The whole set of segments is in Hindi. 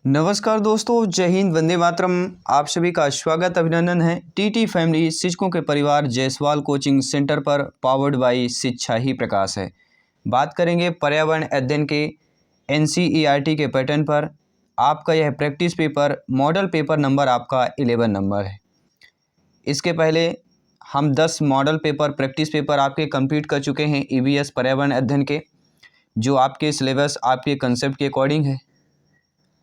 नमस्कार दोस्तों, जय हिंद, वंदे मातरम। आप सभी का स्वागत अभिनंदन है टीटी फैमिली शिक्षकों के परिवार जायसवाल कोचिंग सेंटर पर, पावर्ड बाय शिक्षा ही प्रकाश है। बात करेंगे पर्यावरण अध्ययन के एनसीईआरटी के पैटर्न पर। आपका यह practice paper model paper number आपका 11 नंबर है। इसके पहले हम 10 मॉडल पेपर प्रैक्टिस पेपर आपके कंप्लीट कर चुके हैं ईवीएस पर्यावरण अध्ययन के, जो आपके सिलेबस आपके कंसेप्ट के अकॉर्डिंग है।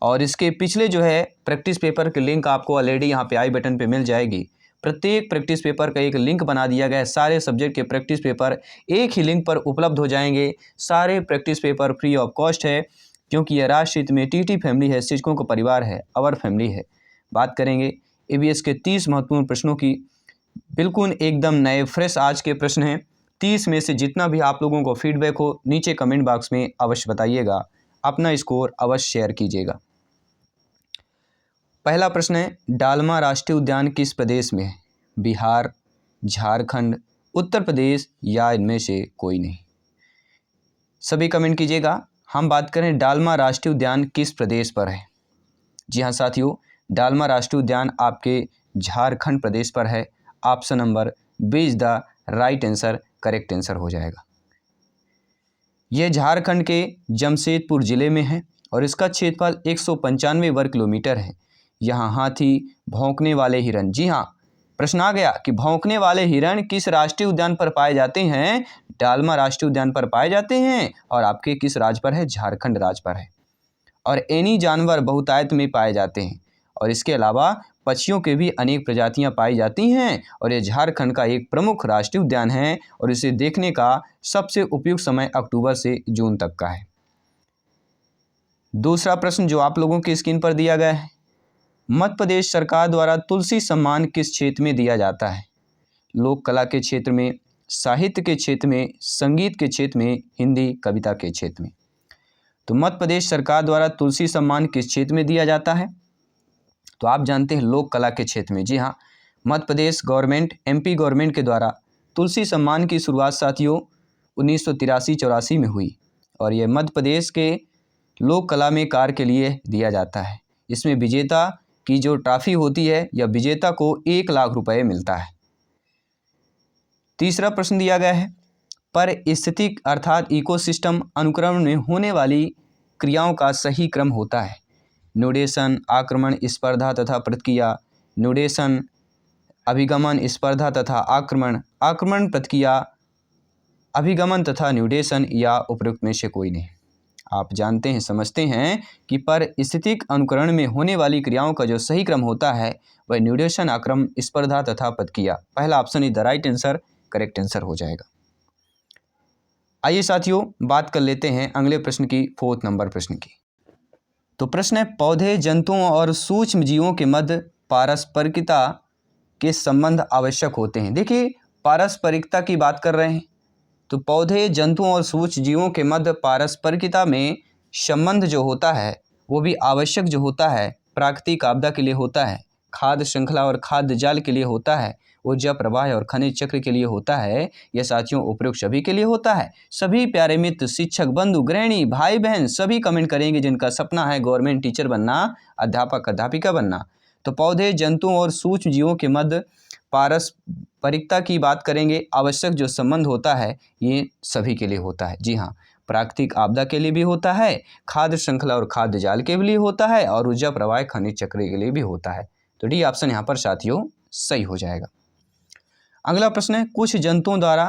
और इसके पिछले जो है प्रैक्टिस पेपर की लिंक आपको ऑलरेडी यहाँ पे आई बटन पे मिल जाएगी। प्रत्येक प्रैक्टिस पेपर का एक लिंक बना दिया गया है। सारे सब्जेक्ट के प्रैक्टिस पेपर एक ही लिंक पर उपलब्ध हो जाएंगे। सारे practice paper free of cost है, क्योंकि यह राष्ट्र हित में टीटी फैमिली है, शिक्षकों का परिवार है, अवर फैमिली है। बात करेंगे ईवीएस के 30 महत्वपूर्ण प्रश्नों की। बिल्कुल एकदम नए फ्रेश आज के प्रश्न हैं। 30 में से जितना भी आप लोगों को फीडबैक हो नीचे कमेंट बॉक्स में अवश्य बताइएगा। अपना स्कोर अवश्य शेयर कीजिएगा। पहला प्रश्न है, डालमा राष्ट्रीय उद्यान किस प्रदेश में है? बिहार, झारखंड, उत्तर प्रदेश या इनमें से कोई नहीं? सभी कमेंट कीजिएगा। हम बात करें डालमा राष्ट्रीय उद्यान किस प्रदेश पर है। जी हाँ साथियों, डालमा राष्ट्रीय उद्यान आपके झारखंड प्रदेश पर है। Option number B is the right answer, correct answer हो जाएगा। यह झारखंड के जमशेदपुर जिले में है और इसका क्षेत्रफल 195 वर्ग किलोमीटर है। यहाँ हाथी, भौंकने वाले हिरण, जी हाँ, प्रश्न आ गया कि भौंकने वाले हिरण किस राष्ट्रीय उद्यान पर पाए जाते हैं? डालमा राष्ट्रीय उद्यान पर पाए जाते हैं। और आपके किस राज्य पर है? झारखंड राज्य पर है। और एनी जानवर बहुतायत में पाए जाते हैं। और इसके अलावा पक्षियों के भी अनेक प्रजातियां पाई जाती हैं। और ये झारखंड का एक प्रमुख राष्ट्रीय उद्यान है और इसे देखने का सबसे उपयुक्त समय अक्टूबर से जून तक का है। दूसरा प्रश्न जो आप लोगों की स्क्रीन पर दिया गया है, मध्य प्रदेश सरकार द्वारा तुलसी सम्मान किस क्षेत्र में दिया जाता है? लोक कला के क्षेत्र में, साहित्य के क्षेत्र में, संगीत के क्षेत्र में, हिंदी कविता के क्षेत्र में? तो मध्य प्रदेश सरकार द्वारा तुलसी सम्मान किस क्षेत्र में दिया जाता है? तो आप जानते हैं लोक कला के क्षेत्र में। जी हाँ, Madhya Pradesh government, MP government के द्वारा तुलसी सम्मान की शुरुआत साथियों 1983-84 में हुई। और यह मध्य प्रदेश के लोक कला में कार्य के लिए दिया जाता है। इसमें विजेता की जो ट्रॉफी होती है या विजेता को 1 लाख रुपए मिलता है। तीसरा प्रश्न दिया गया है, पारिस्थितिक अर्थात इकोसिस्टम अनुक्रमण में होने वाली क्रियाओं का सही क्रम होता है। न्यूडेशन, आक्रमण, स्पर्धा तथा प्रतिक्रिया। न्यूडेशन, अभिगमन, स्पर्धा तथा आक्रमण, आक्रमण, प्रतिक्रिया, अभिगमन तथा न्यूडेशन, या उपयुक्त में से कोई नहीं? आप जानते हैं, समझते हैं कि पारिस्थितिक अनुकरण में होने वाली क्रियाओं का जो सही क्रम होता है वह न्यूडेशन, आक्रमण, स्पर्धा तथा प्रतिक्रिया। पहला option is the right answer, correct answer हो जाएगा। आइए साथियों बात कर लेते हैं अगले प्रश्न की, 4 नंबर प्रश्न की। तो प्रश्न है, पौधे, जंतुओं और सूक्ष्म जीवों के मध्य पारस्परिकता के संबंध आवश्यक होते हैं। देखिए, पारस्परिकता की बात कर रहे हैं, तो पौधे, जंतुओं और सूक्ष्म जीवों के मध्य पारस्परिकता में संबंध जो होता है वो भी आवश्यक जो होता है प्राकृतिक आपदा के लिए होता है, खाद्य श्रृंखला और खाद्य जाल के लिए होता है, ऊर्जा प्रवाह और खनिज चक्र के लिए होता है। यह साथियों उपयुक्त सभी के लिए होता है। सभी प्यारे मित्र, शिक्षक बंधु, गृहिणी, भाई बहन सभी कमेंट करेंगे जिनका सपना है गवर्नमेंट टीचर बनना, अध्यापक अध्यापिका बनना। तो पौधे, जंतुओं और सूक्ष्म जीवों के मध्य पारस्परिकता की बात करेंगे, आवश्यक जो संबंध होता है ये सभी के लिए होता है। जी हाँ, प्राकृतिक आपदा के लिए भी होता है, खाद्य श्रृंखला और खाद्य जाल के लिए होता है, और ऊर्जा प्रवाह खनिज चक्र के लिए भी होता है। तो डी ऑप्शन यहाँ पर साथियों सही हो जाएगा। अगला प्रश्न है, कुछ जंतुओं द्वारा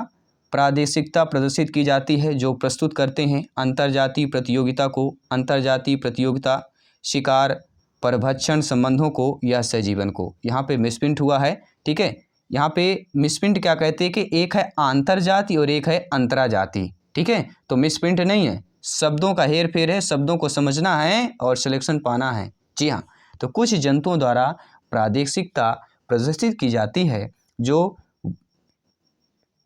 प्रादेशिकता प्रदर्शित की जाती है जो प्रस्तुत करते हैं अंतर्जातीय प्रतियोगिता को, अंतर्जातीय प्रतियोगिता, शिकार, परभक्षण संबंधों को या सहजीवन को। यहाँ पे मिसप्रिंट हुआ है, ठीक है। यहाँ पे मिसप्रिंट क्या कहते हैं कि एक है आंतरजाति और एक है अंतराजाति, ठीक है। तो मिसप्रिंट नहीं है, शब्दों का हेर फेर है, शब्दों को समझना है और सिलेक्शन पाना है। जी हाँ, तो कुछ जंतुओं द्वारा प्रादेशिकता प्रदर्शित की जाती है जो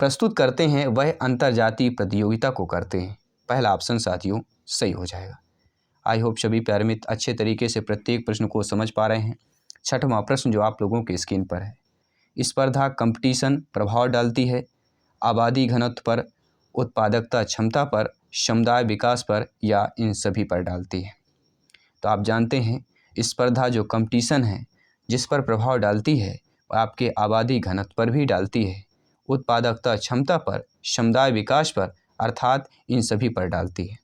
प्रस्तुत करते हैं वह अंतर्जातीय प्रतियोगिता को करते हैं। पहला ऑप्शन साथियों सही हो जाएगा। आई होप सभी प्यारे मित्र अच्छे तरीके से प्रत्येक प्रश्न को समझ पा रहे हैं। छठवां प्रश्न जो आप लोगों की स्क्रीन पर है, स्पर्धा कंपटीशन प्रभाव डालती है आबादी घनत्व पर, उत्पादकता क्षमता पर, समुदाय विकास पर, या इन सभी पर डालती है? तो आप जानते हैं स्पर्धा जो कंपटीशन है जिस पर प्रभाव डालती है वह आपके आबादी घनत्व पर भी डालती है, उत्पादकता क्षमता पर, समुदाय विकास पर, अर्थात इन सभी पर डालती है।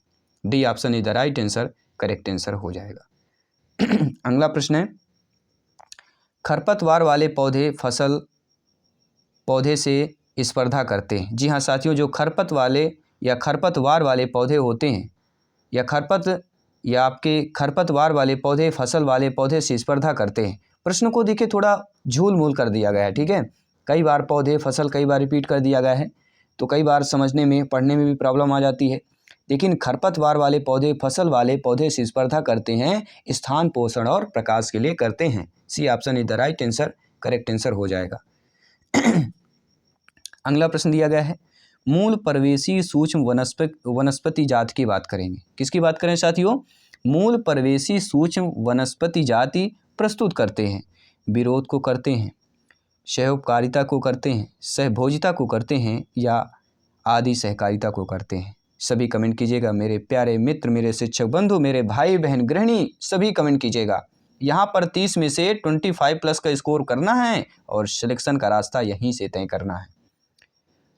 D option is the right answer, correct answer हो जाएगा। अगला प्रश्न है, खरपतवार वाले पौधे से स्पर्धा करते हैं। जी हाँ साथियों, जो खरपतवार वाले पौधे होते हैं या आपके खरपतवार वाले पौधे फसल वाले पौधे से स्पर्धा करते हैं। प्रश्न को देखिए थोड़ा झूल मूल कर दिया गया है, ठीक है। कई बार पौधे फसल कई बार रिपीट कर दिया गया है, तो कई बार समझने में पढ़ने में भी प्रॉब्लम आ जाती है। लेकिन खरपतवार वाले पौधे फसल वाले पौधे से स्पर्धा करते हैं, स्थान, पोषण और प्रकाश के लिए करते हैं। C option is the right answer, correct answer हो जाएगा। अगला प्रश्न दिया गया है, मूल प्रवेशी सूक्ष्म वनस्पति जाति की बात करेंगे। किसकी बात करें साथियों? मूल प्रवेशी सूक्ष्म वनस्पति जाति प्रस्तुत करते हैं, विरोध को करते हैं, सहयोगकारिता को करते हैं, सहभोजिता को करते हैं या आदि सहकारिता को करते हैं। सभी कमेंट कीजिएगा मेरे प्यारे मित्र, मेरे शिक्षक बंधु, मेरे भाई बहन गृहिणी, सभी कमेंट कीजिएगा। यहाँ पर 30 में से 25+ का स्कोर करना है और सिलेक्शन का रास्ता यहीं से तय करना है।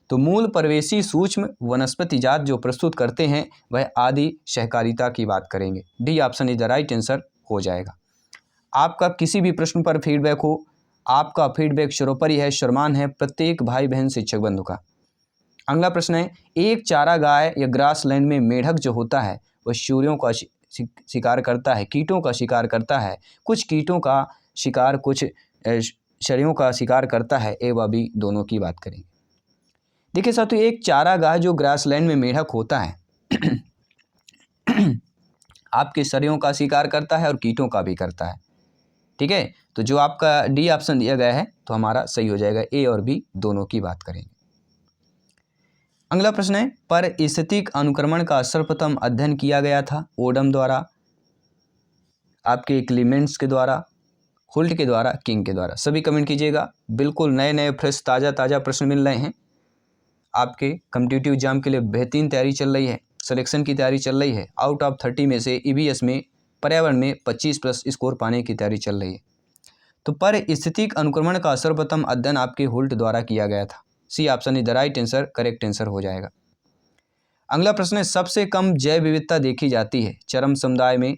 तो मूल प्रवेशी सूक्ष्म वनस्पति जात जो प्रस्तुत करते हैं वह आदि सहकारिता की बात करेंगे। D option is the right answer हो जाएगा। आपका किसी भी प्रश्न पर फीडबैक हो, आपका फीडबैक सर्वोपरि है, सम्मान है प्रत्येक भाई बहन शिक्षक बंधु का। अगला प्रश्न है, एक चारागाह या ग्रास लैंड में मेढक जो होता है वह सूर्यों का शिकार करता है, कीटों का शिकार करता है, कुछ कीटों का शिकार, कुछ शरियों का शिकार करता है, ए व बी दोनों की बात करेंगे। देखिए साथियों, एक चारागाह जो ग्रासलैंड में मेढक होता है आपके शरियों का शिकार करता है और कीटों का भी करता है, ठीक है। तो जो आपका डी ऑप्शन दिया गया है तो हमारा सही हो जाएगा, ए और बी दोनों की बात करेंगे। अगला प्रश्न है, पारिस्थितिक अनुक्रमण का सर्वप्रथम अध्ययन किया गया था ओडम द्वारा, आपके क्लीमेंट्स के द्वारा, हुल्ट के द्वारा, किंग के द्वारा। सभी कमेंट कीजिएगा। बिल्कुल नए नए फ्रेश ताज़ा प्रश्न मिल रहे हैं। आपके कॉम्पिटिटिव एग्जाम के लिए बेहतरीन तैयारी चल रही है, सिलेक्शन की तैयारी चल रही है। आउट ऑफ 30 में से ईवीएस में पर्यावरण में 25+ स्कोर पाने की तैयारी चल रही है। तो पारिस्थितिक अनुक्रमण का सर्वप्रथम अध्ययन आपके हुल्ट द्वारा किया गया था। C option is the right answer, correct answer हो जाएगा। अगला प्रश्न है, सबसे कम जैव विविधता देखी जाती है चरम समुदाय में,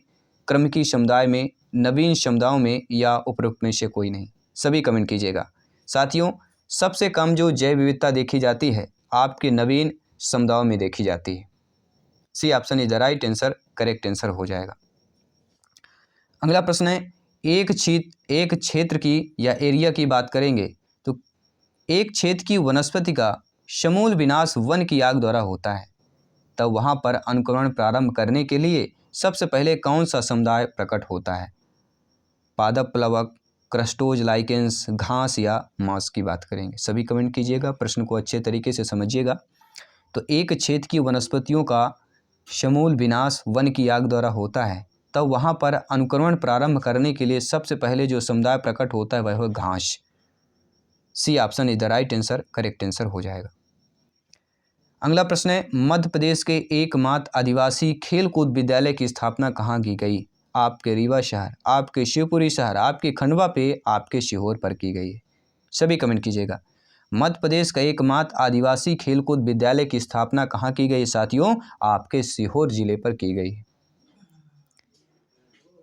क्रमिकी समुदाय में, नवीन समुदायों में या उपरोक्त में से कोई नहीं। सभी कमेंट कीजिएगा। साथियों, सबसे कम जो जैव विविधता देखी जाती है आपके नवीन समुदायों में देखी जाती है। C option is the right answer, correct answer हो जाएगा। अगला प्रश्न है, एक क्षेत्र की या एरिया की बात करेंगे तो एक क्षेत्र की वनस्पति का समूल विनाश वन की आग द्वारा होता है, तब वहाँ पर अनुक्रमण प्रारंभ करने के लिए सबसे पहले कौन सा समुदाय प्रकट होता है? पादप प्लवक, क्रस्टोज, लाइकेंस, घास या मांस की बात करेंगे। सभी कमेंट कीजिएगा, प्रश्न को अच्छे तरीके से समझिएगा। तो एक क्षेत्र की वनस्पतियों का समूल विनाश वन की आग द्वारा होता है, तब वहाँ पर अनुक्रमण प्रारंभ करने के लिए सबसे पहले जो समुदाय प्रकट होता है वह घास। C option is the right answer, correct answer हो जाएगा। अगला प्रश्न है, मध्य प्रदेश के एकमात्र आदिवासी खेलकूद विद्यालय की स्थापना कहाँ की गई? आपके रीवा शहर, आपके शिवपुरी शहर, आपके खंडवा पे, आपके सीहोर पर की गई है। सभी कमेंट कीजिएगा। मध्य प्रदेश का एकमात्र आदिवासी खेलकूद विद्यालय की स्थापना कहाँ की गई साथियों? आपके सीहोर जिले पर की गई है।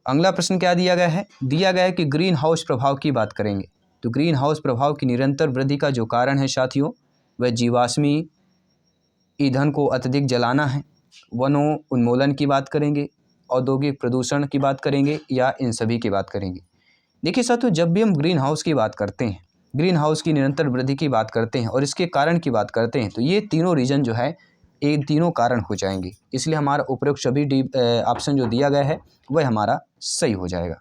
अगला प्रश्न क्या दिया गया है? दिया गया है कि ग्रीन हाउस प्रभाव की बात करेंगे। तो ग्रीन हाउस प्रभाव की निरंतर वृद्धि का जो कारण है साथियों वह जीवाश्मी ईंधन को अत्यधिक जलाना है, वनों उन्मूलन की बात करेंगे, औद्योगिक प्रदूषण की बात करेंगे या इन सभी की बात करेंगे। देखिए साथियों, जब भी हम ग्रीन हाउस की बात करते हैं, ग्रीन हाउस की निरंतर वृद्धि की बात करते हैं और इसके कारण की बात करते हैं तो ये तीनों रीजन जो है ये तीनों कारण हो जाएंगे। इसलिए हमारा उपरोक्त सभी ऑप्शन जो दिया गया है वह हमारा सही हो जाएगा।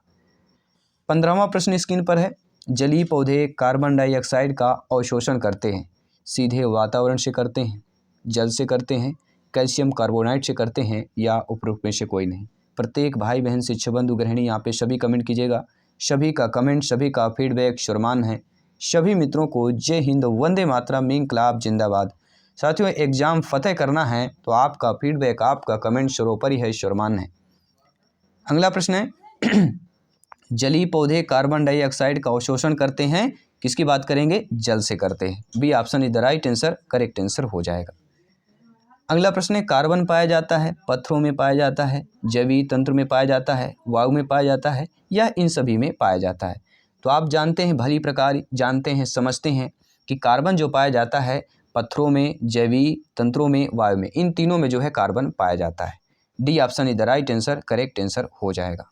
15वां प्रश्न स्क्रीन पर है, जलीय पौधे कार्बन डाइऑक्साइड का अवशोषण करते हैं, सीधे वातावरण से करते हैं, जल से करते हैं, कैल्शियम कार्बोनाइड से करते हैं या उपरोक्त में से कोई नहीं। प्रत्येक भाई बहन शिक्षक बंधु गृहिणी यहाँ पे सभी कमेंट कीजिएगा। सभी का कमेंट, सभी का फीडबैक सम्मान है। सभी मित्रों को जय हिंद, वंदे मातरम, इंकलाब जिंदाबाद। साथियों, एग्जाम फतेह करना है तो आपका फीडबैक, आपका कमेंट सर्वोपरि है, सम्मान है। अगला प्रश्न है जलीय पौधे कार्बन डाइऑक्साइड का अवशोषण करते हैं। किसकी बात करेंगे? जल से करते हैं। B option is the right answer, correct answer हो जाएगा। अगला प्रश्न है, कार्बन पाया जाता है, पत्थरों में पाया जाता है, जैवीय तंत्र में पाया जाता है, वायु में पाया जाता है, या इन सभी में पाया जाता है? तो आप जानते हैं, भली प्रकार जानते हैं, समझते हैं कि कार्बन जो पाया जाता है पत्थरों में, जैवीय तंत्रों में, वायु में, इन तीनों में जो है कार्बन पाया जाता है। D option is the right answer, correct answer हो जाएगा।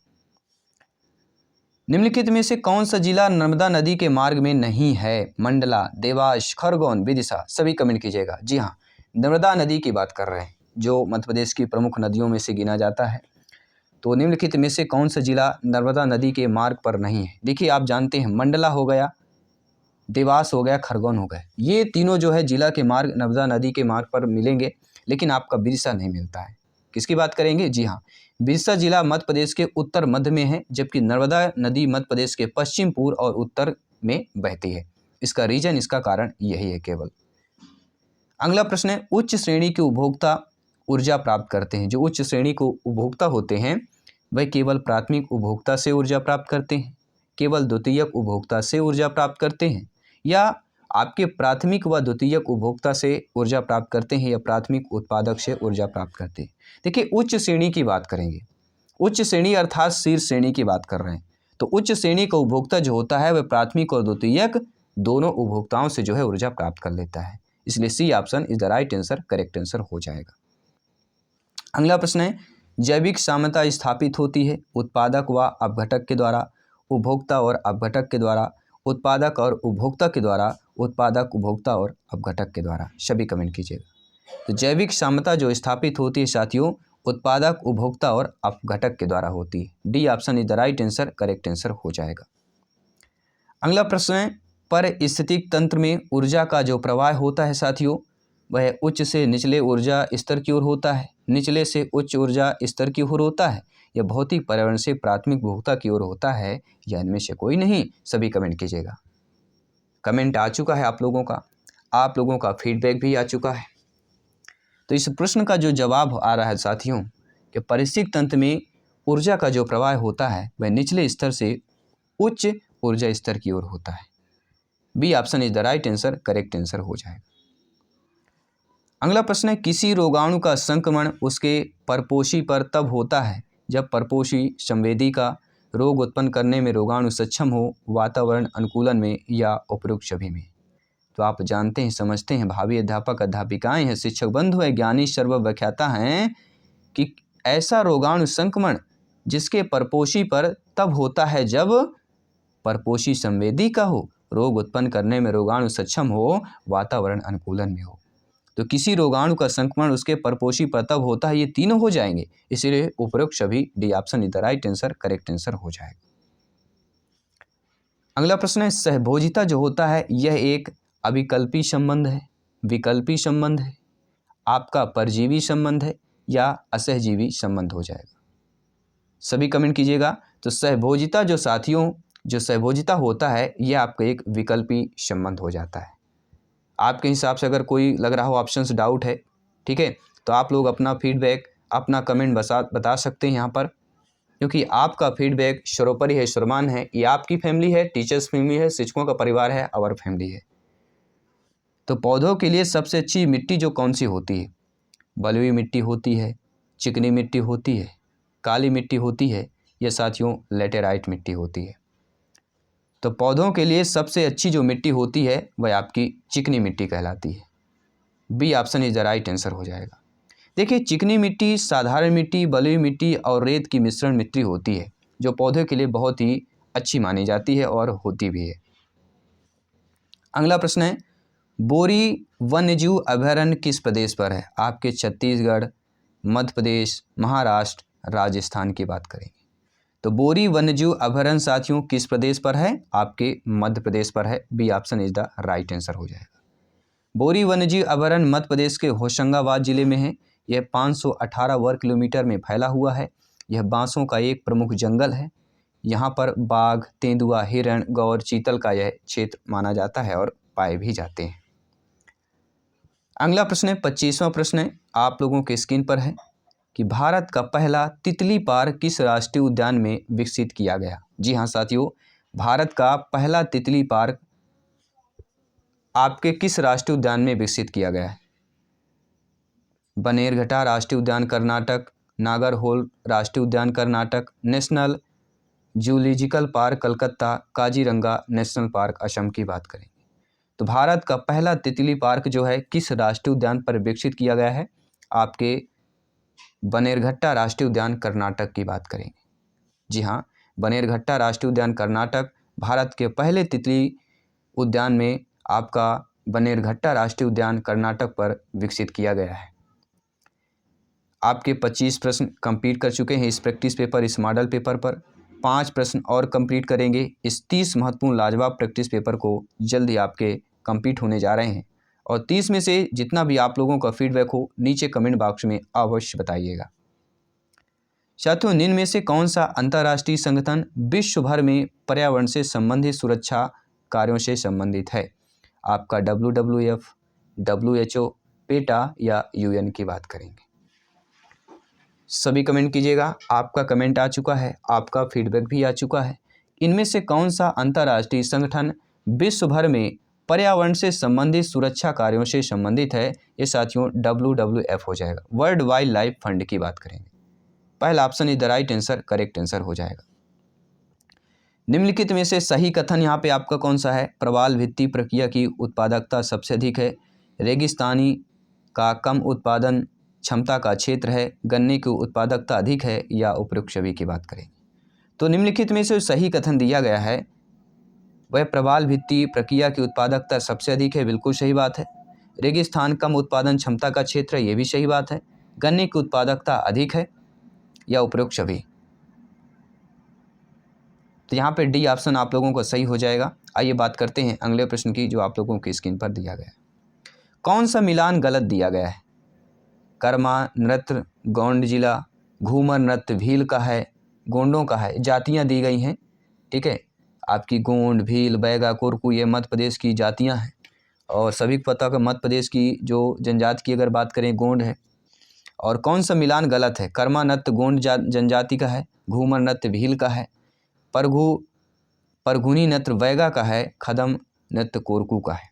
निम्नलिखित में से कौन सा जिला नर्मदा नदी के मार्ग में नहीं है? मंडला, देवास, खरगोन, विदिशा। सभी कमेंट कीजिएगा। जी हाँ, नर्मदा नदी की बात कर रहे हैं, जो मध्य प्रदेश की प्रमुख नदियों में से गिना जाता है। तो निम्नलिखित में से कौन सा जिला नर्मदा नदी के मार्ग पर नहीं है? देखिए, आप जानते हैं, मंडला हो गया, देवास हो गया, खरगोन हो गया, ये तीनों जो है जिला के मार्ग नर्मदा नदी के मार्ग पर मिलेंगे, लेकिन आपका विदिशा नहीं मिलता है। किसकी बात करेंगे? जी हाँ, विदिशा जिला मध्य प्रदेश के उत्तर मध्य में है, जबकि नर्मदा नदी मध्य प्रदेश के पश्चिम, पूर्व और उत्तर में बहती है। इसका रीजन, इसका कारण यही है केवल। अगला प्रश्न है, उच्च श्रेणी के उपभोक्ता ऊर्जा प्राप्त करते हैं। जो उच्च श्रेणी को उपभोक्ता होते हैं वह केवल प्राथमिक उपभोक्ता से ऊर्जा प्राप्त करते हैं, केवल द्वितीयक उपभोक्ता से ऊर्जा प्राप्त करते हैं, या आपके प्राथमिक व द्वितीयक उपभोक्ता से ऊर्जा प्राप्त करते हैं, या प्राथमिक उत्पादक से ऊर्जा प्राप्त करते हैं? देखिए, उच्च श्रेणी की बात करेंगे। उच्च श्रेणी अर्थात शीर्ष श्रेणी की बात कर रहे हैं। तो उच्च श्रेणी का उपभोक्ता जो होता है वह प्राथमिक और द्वितीयक दोनों उपभोक्ताओं से जो है ऊर्जा प्राप्त कर लेता है। इसलिए C option is the right answer, correct answer हो जाएगा। अगला प्रश्न है, जैविक साम्यता स्थापित होती है उत्पादक व अपघटक के द्वारा, उपभोक्ता और अपघटक के द्वारा, उत्पादक और उपभोक्ता के द्वारा, उत्पादक, उपभोक्ता और अपघटक के द्वारा। सभी कमेंट कीजिएगा। तो जैविक साम्यता जो स्थापित होती है साथियों, उत्पादक, उपभोक्ता और अपघटक के द्वारा होती है। D option is the right answer, correct answer हो जाएगा। अगला प्रश्न है, परिस्थितिक तंत्र में ऊर्जा का जो प्रवाह होता है साथियों, वह उच्च से निचले ऊर्जा स्तर की ओर होता है, निचले से उच्च ऊर्जा स्तर की ओर होता है, या भौतिक पर्यावरण से प्राथमिक उपभोक्ता की ओर होता है, या इनमें से कोई नहीं? सभी कमेंट कीजिएगा। कमेंट आ चुका है आप लोगों का फीडबैक भी आ चुका है। तो इस प्रश्न का जो जवाब आ रहा है साथियों कि परिस्थितिक तंत्र में ऊर्जा का जो प्रवाह होता है वह निचले स्तर से उच्च ऊर्जा स्तर की ओर होता है। B option is the right answer, correct answer हो जाएगा। अगला प्रश्न है, किसी रोगाणु का संक्रमण उसके परपोषी पर तब होता है जब परपोषी संवेदी का रोग उत्पन्न करने में रोगाणु सक्षम हो, वातावरण अनुकूलन में, या उपरोक्त सभी में। तो आप जानते हैं, समझते हैं, भावी अध्यापक अध्यापिकाएं हैं, शिक्षक बंधु हैं, ज्ञानी सर्वव्याख्याता हैं, कि ऐसा रोगाणु संक्रमण जिसके परपोषी पर तब होता है जब परपोषी संवेदी का हो, रोग उत्पन्न करने में रोगाणु सक्षम हो, वातावरण अनुकूलन में हो। तो किसी रोगाणु का संक्रमण उसके परपोषी पर तब होता है, ये तीनों हो जाएंगे, इसलिए उपरोक्त सभी। D option is the right answer, correct answer हो जाएगा। अगला प्रश्न है, सहभोजिता जो होता है यह एक अविकल्पी संबंध है, विकल्पी संबंध है, आपका परजीवी संबंध है, या असहजीवी संबंध हो जाएगा? सभी कमेंट कीजिएगा। तो सहभोजिता जो साथियों, जो सहभोजिता होता है यह आपका एक विकल्पी संबंध हो जाता है। आपके हिसाब से अगर कोई लग रहा हो ऑप्शंस डाउट है, ठीक है, तो आप लोग अपना फीडबैक, अपना कमेंट बता सकते हैं यहाँ पर, क्योंकि आपका फीडबैक सर्वोपरि है, सर्वमान्य है। ये आपकी फैमिली है, टीचर्स फैमिली है, शिक्षकों का परिवार है, आवर फैमिली है। तो पौधों के लिए सबसे अच्छी मिट्टी जो कौन सी होती है? बलुई मिट्टी होती है, चिकनी मिट्टी होती है, काली मिट्टी होती है, या साथियों लेटेराइट मिट्टी होती है? तो पौधों के लिए सबसे अच्छी जो मिट्टी होती है वह आपकी चिकनी मिट्टी कहलाती है। B option is the right answer हो जाएगा। देखिए, चिकनी मिट्टी, साधारण मिट्टी, बलुई मिट्टी और रेत की मिश्रण मिट्टी होती है, जो पौधे के लिए बहुत ही अच्छी मानी जाती है और होती भी है। अगला प्रश्न है, बोरी वन्यजीव अभयारण्य किस प्रदेश पर है? आपके छत्तीसगढ़, मध्य प्रदेश, महाराष्ट्र, राजस्थान की बात करेंगे। तो बोरी वन्यजीव अभयारण्य साथियों किस प्रदेश पर है? आपके मध्य प्रदेश पर है। B option is the right answer हो जाएगा। बोरी वन्यजीव अभयारण्य मध्य प्रदेश के होशंगाबाद जिले में है। यह 518 वर्ग किलोमीटर में फैला हुआ है। यह बांसों का एक प्रमुख जंगल है। यहाँ पर बाघ, तेंदुआ, हिरण, गौर, चीतल का यह क्षेत्र माना जाता है और पाए भी जाते हैं। अगला प्रश्न है, 25वां प्रश्न है, आप लोगों के स्क्रीन पर है कि भारत का पहला तितली पार्क किस राष्ट्रीय उद्यान में विकसित किया गया। जी हाँ साथियों, भारत का पहला तितली पार्क आपके किस राष्ट्रीय उद्यान में विकसित किया गया है। बनेरघट्टा राष्ट्रीय उद्यान कर्नाटक, नागरहोल राष्ट्रीय उद्यान Karnataka, national zoological park Calcutta, Kaziranga national park Assam की बात करेंगे। तो भारत का पहला तितली पार्क जो है किस राष्ट्रीय उद्यान पर विकसित किया गया है, आपके बनेरघट्टा राष्ट्रीय उद्यान कर्नाटक की बात करेंगे। जी हाँ, बनेरघट्टा राष्ट्रीय उद्यान कर्नाटक भारत के पहले तितली उद्यान में आपका बनेरघट्टा राष्ट्रीय उद्यान कर्नाटक पर विकसित किया गया है। आपके 25 प्रश्न कंप्लीट कर चुके हैं इस प्रैक्टिस पेपर, इस मॉडल पेपर पर। 5 प्रश्न और कंप्लीट करेंगे। इस 30 महत्वपूर्ण लाजवाब प्रैक्टिस पेपर को जल्द ही आपके कंप्लीट होने जा रहे हैं। और 30 में से जितना भी आप लोगों का फीडबैक हो नीचे कमेंट बॉक्स में अवश्य बताइएगा। साथियों, निम्न में से कौन सा अंतर्राष्ट्रीय संगठन विश्व भर में पर्यावरण से संबंधित सुरक्षा कार्यों से संबंधित है। आपका WWF, WHO, पेटा या UN की बात करेंगे। सभी कमेंट कीजिएगा। आपका कमेंट आ चुका है, आपका फीडबैक भी आ चुका है। इनमें से कौन सा अंतर्राष्ट्रीय संगठन विश्व भर में पर्यावरण से संबंधित सुरक्षा कार्यों से संबंधित है। ये साथियों WWF हो जाएगा, वर्ल्ड वाइल्ड लाइफ फंड की बात करेंगे। पहला option is the right answer, correct answer हो जाएगा। निम्नलिखित में से सही कथन यहाँ पे आपका कौन सा है। प्रवाल भित्ति प्रक्रिया की उत्पादकता सबसे अधिक है। रेगिस्तानी का कम उत्पादन क्षमता का क्षेत्र है। गन्ने की उत्पादकता अधिक है, या उपयुक्त सभी की बात करेंगे। तो निम्नलिखित में से सही कथन दिया गया है वह प्रवाल भित्ति प्रक्रिया की उत्पादकता सबसे अधिक है, बिल्कुल सही बात है। रेगिस्तान कम उत्पादन क्षमता का क्षेत्र है, ये भी सही बात है। गन्ने की उत्पादकता अधिक है, या उपयुक्त सभी। तो यहाँ पे डी ऑप्शन आप लोगों को सही हो जाएगा। आइए बात करते हैं अगले प्रश्न की जो आप लोगों की स्क्रीन पर दिया गया है। कौन सा मिलान गलत दिया गया है। कर्मा नृत्य गोंड जिला, घूमर नृत्य भील का है, गोंडों का है। जातियाँ दी गई हैं, ठीक है। आपकी गोंड, भील, बैगा, कोरकू ये मध्य प्रदेश की जातियाँ हैं। और सभी को पता है मध्य प्रदेश की जो जनजाति की अगर बात करें गोंड है। और कौन सा मिलान गलत है। कर्मा नृत्य गोंड जनजाति का है, घूमर नृत्य भील का है, परघुनी नृत्य बैगा का है, खदम नृत्य कोरकू का है।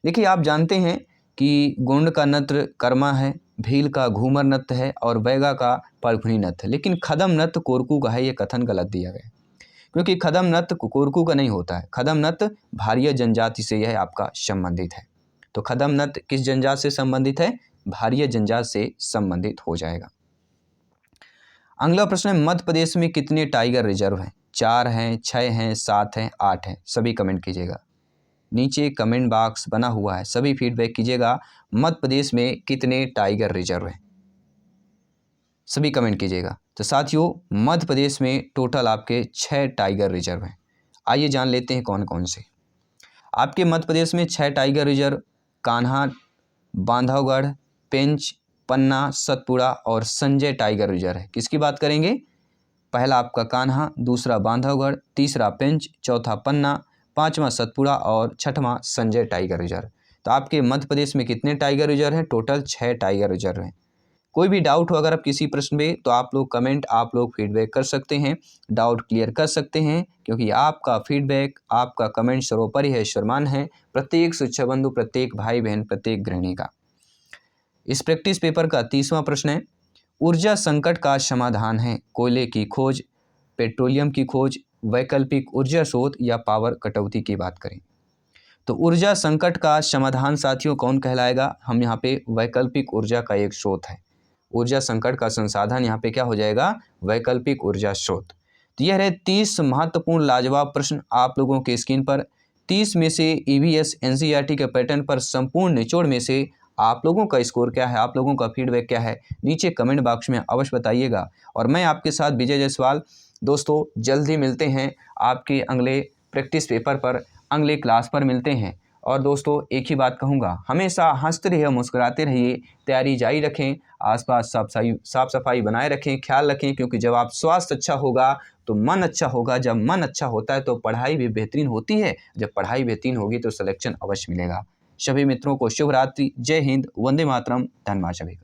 देखिए आप जानते हैं कि गोंड का नृत्य कर्मा है, भील का घूमर नृत्य है और बैगा का परघुनी नृत्य है। लेकिन खदम नृत्य कोरकू का है, ये कथन गलत दिया गया क्योंकि खदम नृत्य कोरकू का नहीं होता है। खदम नृत्य भारिया जनजाति से यह आपका संबंधित है। तो खदम नृत्य किस जनजाति से संबंधित है, भारिया जनजाति से संबंधित हो जाएगा। अगला प्रश्न है मध्य प्रदेश में कितने टाइगर रिजर्व हैं। 4 हैं, 6 हैं, 7 हैं, 8 हैं। सभी कमेंट कीजिएगा। नीचे कमेंट बॉक्स बना हुआ है, सभी फीडबैक कीजिएगा। मध्य प्रदेश में कितने टाइगर रिजर्व हैं, सभी कमेंट कीजिएगा। तो साथियों मध्य प्रदेश में टोटल आपके 6 टाइगर रिजर्व हैं। आइए जान लेते हैं कौन कौन से। आपके मध्य प्रदेश में 6 टाइगर रिजर्व कान्हा, बांधवगढ़, पेंच, पन्ना, सतपुड़ा और संजय टाइगर रिजर्व है। किसकी बात करेंगे। पहला आपका कान्हा, दूसरा बांधवगढ़, तीसरा पेंच, चौथा पन्ना, पांचवा सतपुड़ा और छठवां संजय टाइगर रिजर्व। तो आपके मध्य प्रदेश में कितने टाइगर रिजर्व हैं, टोटल 6 टाइगर रिजर्व हैं। कोई भी डाउट हो अगर आप किसी प्रश्न में तो आप लोग कमेंट, आप लोग फीडबैक कर सकते हैं, डाउट क्लियर कर सकते हैं, क्योंकि आपका फीडबैक, आपका कमेंट सर्वोपरि है, सम्मान है प्रत्येक शिक्षा बंधु, प्रत्येक भाई बहन, प्रत्येक गृहिणी का। इस प्रैक्टिस पेपर का 30वां प्रश्न है ऊर्जा संकट का समाधान है कोयले की खोज, पेट्रोलियम की खोज, वैकल्पिक ऊर्जा स्रोत या पावर कटौती की बात करें। तो ऊर्जा संकट का समाधान साथियों कौन कहलाएगा, हम यहाँ पे वैकल्पिक ऊर्जा का एक स्रोत है। ऊर्जा संकट का संसाधन यहाँ पे क्या हो जाएगा, वैकल्पिक ऊर्जा स्रोत। तो यह रहे 30 महत्वपूर्ण लाजवाब प्रश्न आप लोगों के स्क्रीन पर। 30 में से EVS NCERT के पैटर्न पर संपूर्ण निचोड़ में से आप लोगों का स्कोर क्या है, आप लोगों का फीडबैक क्या है, नीचे कमेंट बॉक्स में अवश्य बताइएगा। और मैं आपके साथ विजय जायसवाल दोस्तों जल्द ही मिलते हैं आपके अगले प्रैक्टिस पेपर पर, अगले क्लास पर मिलते हैं। और दोस्तों एक ही बात कहूँगा, हमेशा हंसते रहिए, मुस्कुराते रहिए, तैयारी जारी रखें, आसपास साफ सफाई बनाए रखें, ख्याल रखें, क्योंकि जब आप स्वास्थ्य अच्छा होगा तो मन अच्छा होगा, जब मन अच्छा होता है तो पढ़ाई भी बेहतरीन होती है, जब पढ़ाई बेहतरीन होगी तो सिलेक्शन अवश्य मिलेगा। सभी मित्रों को शुभ रात्रि, जय हिंद, वंदे मातरम, धन्यवाद सभी।